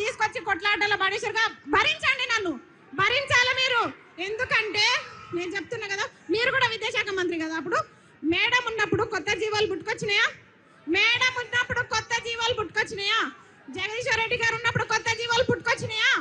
తీసుకొచ్చి కొట్లాటలో పడేసారుగా భరించండి, నన్ను భరించాలి మీరు. ఎందుకంటే నేను చెప్తున్నా కదా, మీరు కూడా విద్యాశాఖ మంత్రి కదా, అప్పుడు మేడం ఉన్నప్పుడు కొత్త జీవాలు పుట్టుకొచ్చినాయా? మేడం ఉన్నప్పుడు కొత్త జీవాలు పుట్టుకొచ్చినాయా? జగదీశ్వర్ రెడ్డి గారు ఉన్నప్పుడు కొత్త జీవాలు పుట్టుకొచ్చినాయా?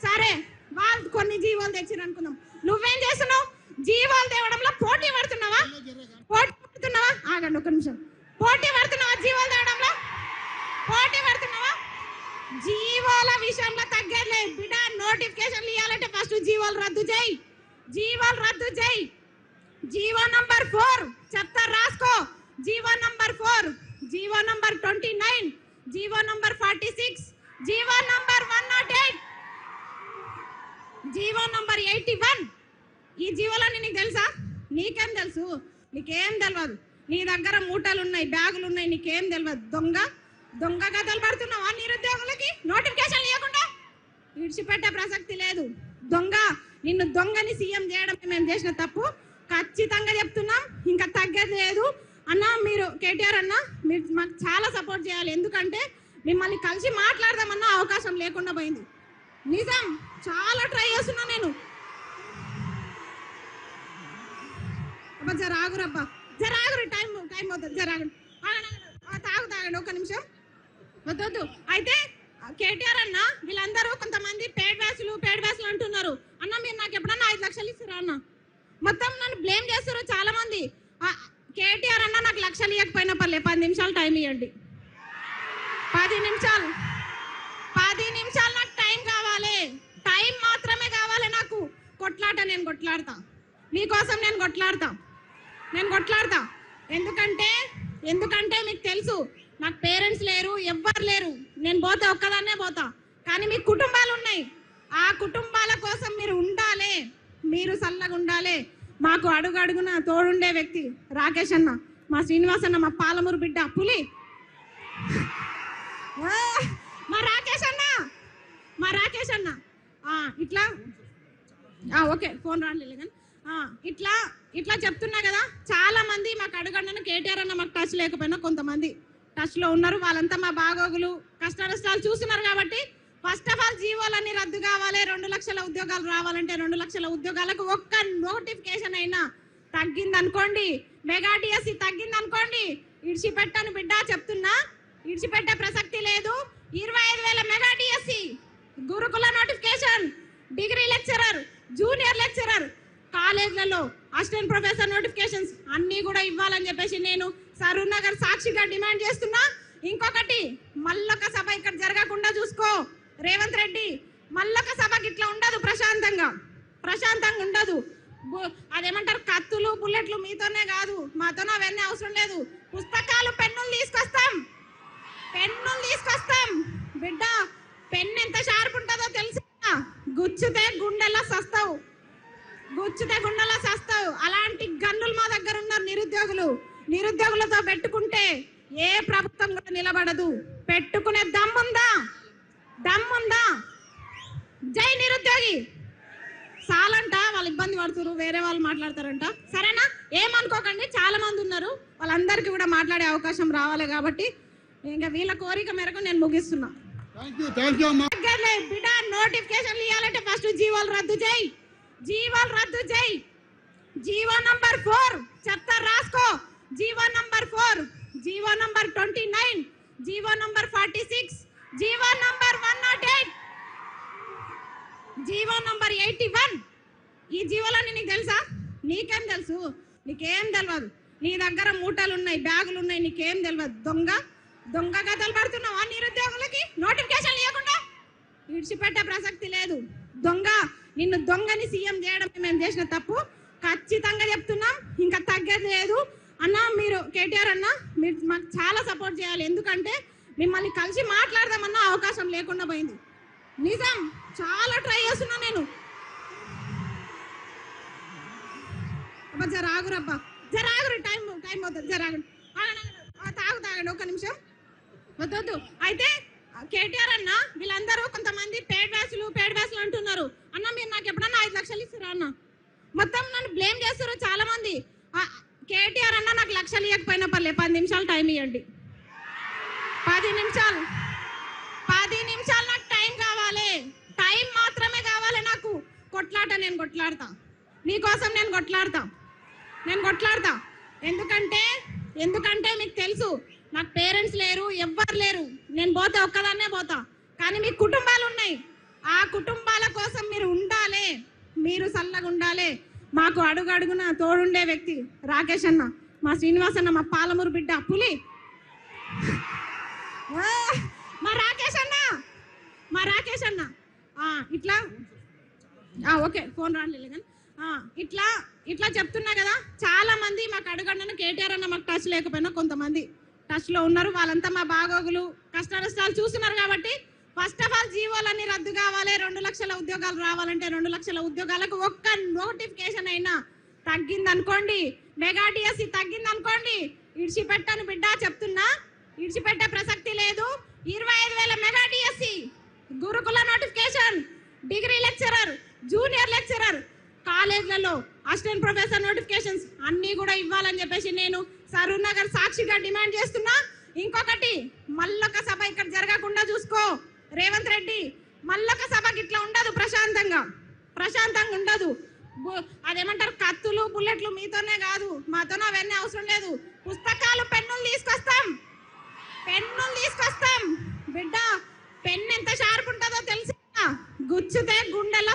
సరే, వాళ్ళు కొన్ని జీవాలు తెచ్చిరు అనుకుందాం. నువ్వేం చేస్తున్నావు? జీవాలు తేవడంలో పోటీ పడుతున్నావా? ఆగండి ఒక నిమిషం. పోటీ పడుతున్నావా? జీవాలు తేవడంలో పోటీ పడుతున్నావా? జీవాల విషయంలో తగ్గలే బిడ్డ. నోటిఫికేషన్లు ఇవ్వాలంటే ఫస్ట్ జీవాలు రద్దు చేయి, జీవాలు రద్దు చేయి. జీవో నంబర్ 4 చెప్తా, రాసుకో. GO number 4, GO number 29, GO number 46, GO number 108, GO number 81. ఈ జీవోలన్నీ నీకు తెలుసా? నీకేం తెలుసు? నీకేం తెలియదు. నీ దగ్గర మూటలు ఉన్నాయి, బ్యాగులు ఉన్నాయి, నీకేం తెలియదు. దొంగ కథలు పడుతున్నావా? నిరుద్యోగులకి నోటిఫికేషన్ ఇవ్వకుండా విడిచిపెట్టే ప్రసక్తి లేదు. నిన్ను దొంగని సీఎం చేయడం మేము చేసిన తప్పు, ఖచ్చితంగా చెప్తున్నాం. ఇంకా తగ్గేది లేదు అన్న. మీరు కేటీఆర్ అన్న, మీరు మాకు చాలా సపోర్ట్ చేయాలి. ఎందుకంటే మిమ్మల్ని కలిసి మాట్లాడదామన్న అవకాశం లేకుండా పోయింది. నిజం, చాలా ట్రై చేస్తున్నా నేను. జరాగురబ్బా, జరాగురు, టైం అవుతుంది. జరాగండి, తాగండి ఒక్క నిమిషం. వద్దు. అయితే కేటీఆర్ అన్న, వీళ్ళందరూ కొంతమంది పేడ్ బ్యాచ్లు అంటున్నారు. అన్న మీరు నాకు ఎప్పుడన్నా 5 లక్షలు ఇస్తారా అన్న? మొత్తం నన్ను బ్లేమ్ చేస్తారు చాలా మంది. కేటీఆర్ అన్న నాకు లక్షలు ఇవ్వకపోయినా పర్లేదు, 10 నిమిషాలు టైం ఇవ్వండి. 10 నిమిషాలు నాకు టైం కావాలి. టైం మాత్రమే కావాలి నాకు. నేను కొట్లాడతా మీకోసం. నేను కొట్లాడతా. ఎందుకంటే మీకు తెలుసు, నాకు పేరెంట్స్ లేరు, ఎవ్వరు లేరు. నేను పోతే ఒక్కదాన్నే పోతా. కానీ మీ కుటుంబాలు ఉన్నాయి. ఆ కుటుంబాల కోసం మీరు ఉండాలి, మీరు చల్లగా ఉండాలి. మాకు అడుగున తోడుండే వ్యక్తి రాకేష్ అన్న, మా శ్రీనివాస్ అన్న, మా పాలమూరు బిడ్డ పులి, మా రాకేష్ అన్న ఇట్లా ఓకే, ఫోన్ రాలేదు కానీ ఇట్లా చెప్తున్నా కదా. చాలా మంది మాకు అడుగండి. కేటీఆర్ అన్న మాకు టచ్ లేకపోయినా కొంతమంది టచ్ లో ఉన్నారు. వాళ్ళంతా మా బాగోగులు కష్ట నష్టాలు చూస్తున్నారు. కాబట్టి ఫస్ట్ ఆఫ్ ఆల్ జీవోలన్నీ రద్దు కావాలి. 2 లక్షల ఉద్యోగాలు రావాలంటే 2 లక్షల ఉద్యోగాలకు ఒక్క నోటిఫికేషన్ అయినా తగ్గిందనుకోండి, మెగా డిఎస్సి తగ్గిందనుకోండి, ఇడిచిపెట్టాను బిడ్డ, చెప్తున్నా. ఇడిచిపెట్టే ప్రసక్తి లేదు. 25,000 మెగా డిఎస్సి, గురుకుల notification, degree lecturer, junior lecturer, కాలేజ్లలో అసిస్టెంట్ ప్రొఫెసర్ నోటిఫికేషన్స్ అన్నీ కూడా ఇవ్వాలని చెప్పేసి నేను సరూర్ నగర్ సాక్షిగా డిమాండ్ చేస్తున్నా. ఇంకొకటి, మల్లొక సభ ఇక్కడ జరగకుండా చూసుకో రేవంత్ రెడ్డి. మల్లొక సభకి ఇట్లా ఉండదు, ప్రశాంతంగా ఉండదు. అదేమంటారు, కత్తులు బుల్లెట్లు మీతోనే కాదు, మాతోనే అవన్నీ అవసరం లేదు. పుస్తకాలు, పెన్నులు తీసుకొస్తాం బిడ్డ. పెన్ను ఎంత షార్ప్ ఉంటుందో తెలుసు. గుచ్చితే గుండెలా సస్తావు. అలాంటి గన్నులు మా దగ్గర ఉన్నారు. నిరుద్యోగులతో పెట్టుకుంటే ఏ ప్రభుత్వం కూడా నిలబడదు. పెట్టుకునే దమ్ముందా? జై నిరుద్యోగి. చాలంట, వాళ్ళు ఇబ్బంది పడుతున్నారు, వేరే వాళ్ళు మాట్లాడతారంట. సరేనా? ఏమనుకోకండి, చాలా మంది ఉన్నారు, వాళ్ళందరికీ కూడా మాట్లాడే అవకాశం రావాలి. కాబట్టి ఇంకా వీళ్ళ కోరిక మేరకు నేను ముగిస్తున్నా. బిడ్డ, నోటిఫికేషన్లు ఇవ్వాలంటే ఫస్ట్ జీవాలు రద్దు చేయి. జీవో నంబర్ 4 చెప్తా, రాసుకో. GO number 4, GO number 29, GO number 46, GO number 108, GO number 81. ఈ జీవోలన్నీ నీకు తెలుసా? నీకేం తెలుసు? నీకేం తెలియదు. నీ దగ్గర మూటలు ఉన్నాయి, బ్యాగులు ఉన్నాయి, నీకేం తెలియదు. దొంగ కథలు పడుతున్నావా? నిరుద్యోగులకి నోటిఫికేషన్ ఇవ్వకుండా విడిచిపెట్టే ప్రసక్తి లేదు. నిన్ను దొంగని సీఎం చేయడం మేము చేసిన తప్పు, ఖచ్చితంగా చెప్తున్నాం. ఇంకా తగ్గేది లేదు అన్న. మీరు కేటీఆర్ అన్న, మీరు మాకు చాలా సపోర్ట్ చేయాలి. ఎందుకంటే మిమ్మల్ని కలిసి మాట్లాడదామన్న అవకాశం లేకుండా పోయింది. నిజం, చాలా ట్రై చేస్తున్నా నేను. జరాగురబ్బా, టైం అవుతుంది. జరాగండి, తాగండి ఒక్క నిమిషం. వద్దు. అయితే కేటీఆర్ అన్న, వీళ్ళందరూ కొంతమంది పేడ్ బ్యాచ్లు అంటున్నారు. అన్న మీరు నాకు ఎప్పుడన్నా 5 లక్షలు ఇస్తారా అన్న? మొత్తం నన్ను బ్లేమ్ చేస్తారు చాలా మంది. కేటీఆర్ అన్న నాకు లక్షలు ఇవ్వకపోయినా పర్లేదు, 10 నిమిషాలు టైం ఇవ్వండి. 10 నిమిషాలు నాకు టైం నేను కొట్లాడతా, మీకోసం నేను కొట్లాడతా. ఎందుకంటే మీకు తెలుసు నాకు పేరెంట్స్ లేరు, ఎవ్వరు లేరు. నేను పోతే ఒక్కదాన్నే పోతా, కానీ మీకు కుటుంబాలు ఉన్నాయి. ఆ కుటుంబాల కోసం మీరు ఉండాలి, మీరు చల్లగా ఉండాలి. మాకు అడుగడుగున తోడుండే వ్యక్తి రాకేష్ అన్న, మా శ్రీనివాస్ అన్న, మా పాలమూరు బిడ్డ పులి, మా రాకేష్ అన్న ఇట్లా ఓకే ఫోన్ రాలేదు కానీ ఇట్లా చెప్తున్నా కదా. చాలా మంది మాకు అడుగండను కేటీఆర్ అన్న మాకు టచ్ లేకపోయినా కొంతమంది టచ్ లో ఉన్నారు. వాళ్ళంతా మా బాగోగులు కష్ట నష్టాలు చూస్తున్నారు. కాబట్టి ఫస్ట్ ఆఫ్ ఆల్ జీవోలన్నీ రద్దు కావాలి. 2 లక్షల ఉద్యోగాలు రావాలంటే 2 లక్షల ఉద్యోగాలకు ఒక్క నోటిఫికేషన్ అయినా తగ్గిందనుకోండి, మెగా డిఎస్సి తగ్గిందనుకోండి, ఇడిచిపెట్టాను బిడ్డ చెప్తున్నా, ఇడిచిపెట్టే ప్రసక్తి లేదు. 25,000 మెగా డిఎస్సి, గురుకుల notification, degree lecturer, junior lecturer, కాలేజ్లలో అసిస్టెంట్ ప్రొఫెసర్ నోటిఫికేషన్స్ అన్ని కూడా ఇవ్వాలని చెప్పేసి నేను సరూర్ నగర్ సాక్షిగా డిమాండ్ చేస్తున్నా. ఇంకొకటి, మల్లొక సభ ఇక్కడ జరగకుండా చూసుకో రేవంత్ రెడ్డి. మల్లొక సభకి ఇట్లా ఉండదు, ప్రశాంతంగా ఉండదు. అదేమంటారు, కత్తులు బుల్లెట్లు మీతోనే కాదు, మాతోనే అవన్నీ అవసరం లేదు. పుస్తకాలు పెన్నులు తీసుకొస్తాం బిడ్డ. పెన్ను ఎంత షార్ప్ ఉంటుందో తెలుసా? గుచ్చితే గుండెలా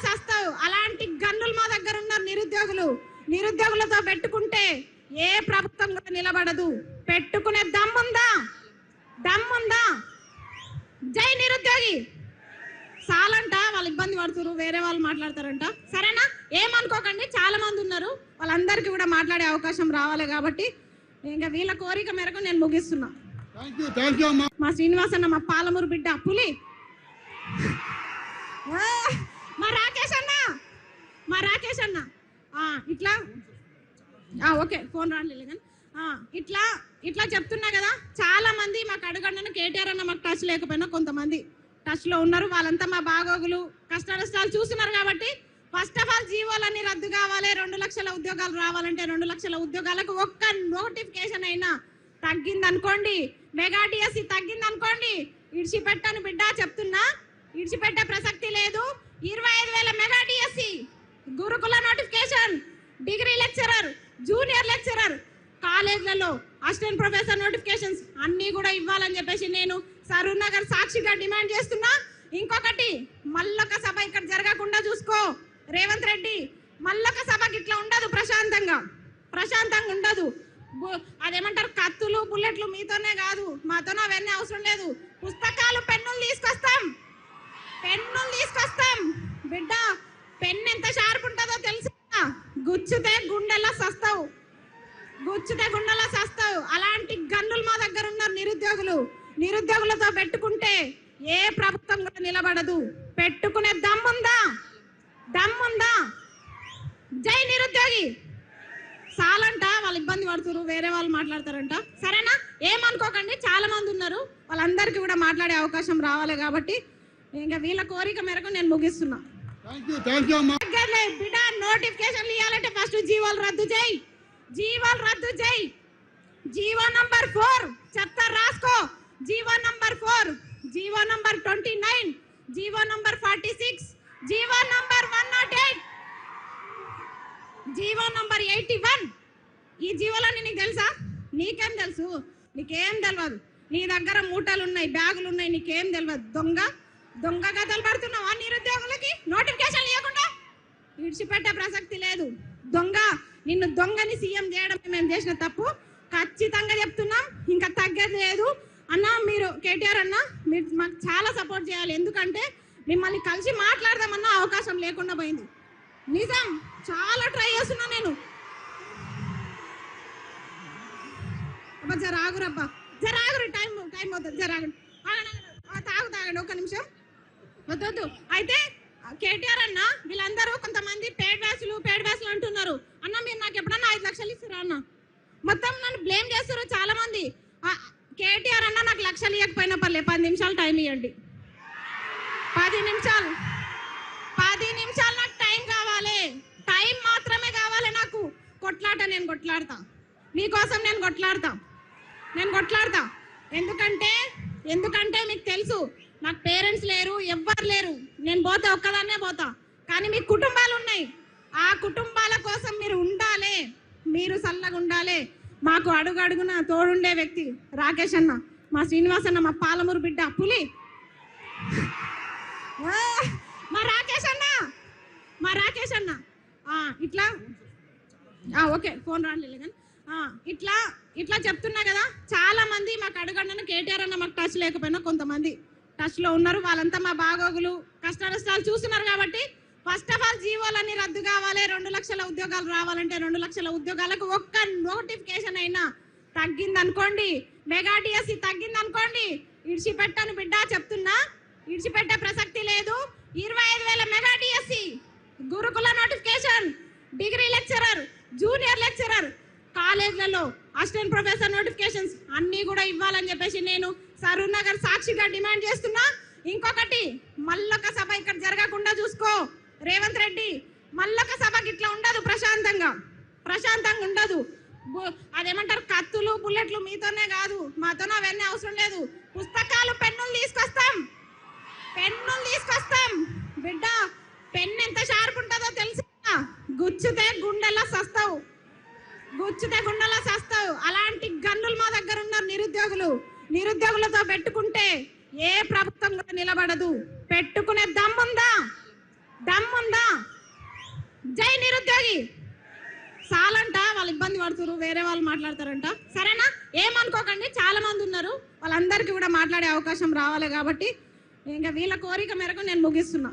సస్తావు. అలాంటి గన్నులు మా దగ్గర ఉన్నారు నిరుద్యోగులతో పెట్టుకుంటే ఏ ప్రభుత్వం కూడా నిలబడదు. పెట్టుకునే దమ్ముందా? జై నిరుద్యోగి. చాలంట, వాళ్ళు ఇబ్బంది పడుతున్నారు, వేరే వాళ్ళు మాట్లాడతారంట. సరేనా, ఏమనుకోకండి, చాలా మంది ఉన్నారు, వాళ్ళందరికీ కూడా మాట్లాడే అవకాశం రావాలి. కాబట్టి ఇంకా వీళ్ళ కోరిక మేరకు నేను ముగిస్తున్నా. మా శ్రీనివాస్ అన్న, మా పాలమూరు బిడ్డ పులి, మా రాకేష్ అన్న ఇట్లా ఓకే ఫోన్ రాలేదు కానీ ఇట్లా చెప్తున్నా కదా. చాలా మంది మాకు అడుగండను కేటీఆర్ అన్న మాకు టచ్ లేకపోయినా కొంతమంది టచ్ లో ఉన్నారు. వాళ్ళంతా మా బాగోగులు కష్ట నష్టాలు చూస్తున్నారు. కాబట్టి ఫస్ట్ ఆఫ్ ఆల్ జీవోలన్నీ రద్దు కావాలి. 2 లక్షల ఉద్యోగాలు రావాలంటే 2 లక్షల ఉద్యోగాలకు ఒక్క నోటిఫికేషన్ అయినా తగ్గిందనుకోండి, మెగా డిఎస్సి తగ్గిందనుకోండి, ఇడిచిపెట్టాను బిడ్డ చెప్తున్నా, ఇడిచిపెట్టే ప్రసక్తి లేదు. 25,000 మెగా డిఎస్సి, గురుకుల notification, degree lecturer, junior lecturer, కాలేజ్లలో అసిస్టెంట్ ప్రొఫెసర్ నోటిఫికేషన్స్ అన్ని కూడా ఇవ్వాలని చెప్పేసి నేను సరూర్ నగర్ సాక్షిగా డిమాండ్ చేస్తున్నా. ఇంకొకటి, మల్లొక సభ ఇక్కడ జరగకుండా చూసుకో రేవంత్ రెడ్డి. మల్లొక సభకి ఇట్లా ఉండదు, ప్రశాంతంగా ఉండదు. అదేమంటారు, కత్తులు బుల్లెట్లు మీతోనే కాదు, మాతోనే అవన్నీ అవసరం లేదు. పుస్తకాలు పెన్నులు తీసుకొస్తాం బిడ్డ. పెన్ను ఎంత షార్ప్ ఉంటుందో తెలుసా? గుచ్చితే గుండెలా సస్తావు. అలాంటి గన్నులు మా దగ్గర ఉన్నారు నిరుద్యోగులతో పెట్టుకుంటే ఏ ప్రభుత్వం కూడా నిలబడదు. పెట్టుకునే దమ్ముందా? జై నిరుద్యోగి. చాలంట, వాళ్ళు ఇబ్బంది పడుతున్నారు, వేరే వాళ్ళు మాట్లాడతారంట. సరేనా, ఏమనుకోకండి, చాలా మంది ఉన్నారు, వాళ్ళందరికీ కూడా మాట్లాడే అవకాశం రావాలి. కాబట్టి ఇంకా వీళ్ళ కోరిక మేరకు నేను ముగిస్తున్నా. బిడ్డ, నోటిఫికేషన్లు ఇవ్వాలంటే ఫస్ట్ జీవోలు రద్దు చేయి. జీవో నంబర్ 4 చెప్తా, రాసుకో. GO number 4, GO number 29, GO number 46, GO number 108, GO number 81. ఈ జీవోలన్నీ నీకు తెలుసా? నీకేం తెలుసు? నీకేం తెలియదు. నీ దగ్గర మూటలు ఉన్నాయి, బ్యాగులు ఉన్నాయి, నీకేం తెలియదు. దొంగ కథలు పడుతున్నావా నిరుద్యోగులకి? నోటిఫికేషన్ ఇవ్వకుండా విడిచిపెట్టే ప్రసక్తి లేదు. నిన్ను దొంగని సీఎం చేయడం మేము చేసిన తప్పు, ఖచ్చితంగా చెప్తున్నాం. ఇంకా తగ్గేది లేదు అన్న. మీరు కేటీఆర్ అన్న, మీరు మాకు చాలా సపోర్ట్ చేయాలి. ఎందుకంటే మిమ్మల్ని కలిసి మాట్లాడదామన్న అవకాశం లేకుండా పోయింది. నిజం, చాలా ట్రై చేస్తున్నా నేను. జరాగురు, టైం అవుతుంది, జరాగండి, తాగండి, ఒక్క నిమిషం. వద్దు. అయితే కేటీఆర్ అన్న, వీళ్ళందరూ కొంతమంది పేడ్ బ్యాచ్లు అంటున్నారు. అన్న, మీరు నాకు ఎప్పుడన్నా 5 లక్షలు ఇస్తారా అన్న? మొత్తం నన్ను బ్లేమ్ చేస్తారు చాలా మంది. కేటీఆర్ అన్న, నాకు లక్షలు ఇవ్వకపోయినా పర్లేదు, 10 నిమిషాలు టైం ఇవ్వండి. 10 నిమిషాలు నాకు టైం కావాలి. టైం మాత్రమే కావాలి నాకు. నేను కొట్లాడతా, మీకోసం నేను కొట్లాడతా. ఎందుకంటే మీకు తెలుసు నాకు పేరెంట్స్ లేరు, ఎవ్వరు లేరు. నేను పోతే ఒక్కదాన్నే పోతా, కానీ మీ కుటుంబాలు ఉన్నాయి. ఆ కుటుంబాల కోసం మీరు ఉండాలి, మీరు చల్లగా ఉండాలి. మాకు అడుగు అడుగున తోడుండే వ్యక్తి రాకేష్ అన్న, మా శ్రీనివాస్ అన్న, మా పాలమూరు బిడ్డ పులి, మా రాకేష్ అన్న ఇట్లా ఓకే ఫోన్ రాలేదు కానీ ఇట్లా ఇట్లా చెప్తున్నా కదా. చాలా మంది మాకు అడుగండను కేటీఆర్ అన్న మాకు టచ్ లేకపోయినా కొంతమంది టచ్ లో ఉన్నారు. వాళ్ళంతా మా బాగోగులు కష్ట నష్టాలు చూస్తున్నారు. కాబట్టి ఫస్ట్ ఆఫ్ ఆల్ జీవోలన్నీ రద్దు కావాలి. 2 లక్షల ఉద్యోగాలు రావాలంటే 2 లక్షల ఉద్యోగాలకు ఒక్క నోటిఫికేషన్ అయినా తగ్గిందనుకోండి, మెగా డిఎస్సి తగ్గిందనుకోండి, ఇడిచిపెట్టాను బిడ్డ చెప్తున్నా, ఇడిచిపెట్టే ప్రసక్తి లేదు. 25,000 మెగా డిఎస్సి, గురుకుల notification, degree lecturer, junior lecturer, కాలేజ్లలో అసిస్టెంట్ ప్రొఫెసర్ నోటిఫికేషన్స్ అన్నీ కూడా ఇవ్వాలని చెప్పేసి నేను సరూర్ నగర్ సాక్షిగా డిమాండ్ చేస్తున్నా. ఇంకొకటి, మల్లొక సభ ఇక్కడ జరగకుండా చూసుకో రేవంత్ రెడ్డి. మల్లొక సభకి ఇట్లా ఉండదు, ప్రశాంతంగా ఉండదు. అదేమంటారు, కత్తులు బుల్లెట్లు మీతోనే కాదు, మాతోనే అవన్నీ అవసరం లేదు. పుస్తకాలు పెన్నులు తీసుకొస్తాం బిడ్డ. పెన్ను ఎంత షార్ప్ ఉంటుందో తెలుసు, గుచ్చితే గుండెలా సస్తావు. అలాంటి గన్నులు మా దగ్గర ఉన్నారు. నిరుద్యోగులతో పెట్టుకుంటే ఏ ప్రభుత్వం కూడా నిలబడదు. పెట్టుకునే దమ్ముందా? జై నిరుద్యోగి. చాలంట, వాళ్ళు ఇబ్బంది పడుతున్నారు, వేరే వాళ్ళు మాట్లాడతారంట. సరేనా, ఏమనుకోకండి, చాలా మంది ఉన్నారు, వాళ్ళందరికీ కూడా మాట్లాడే అవకాశం రావాలి. కాబట్టి ఇంకా వీళ్ళ కోరిక మేరకు నేను ముగిస్తున్నా.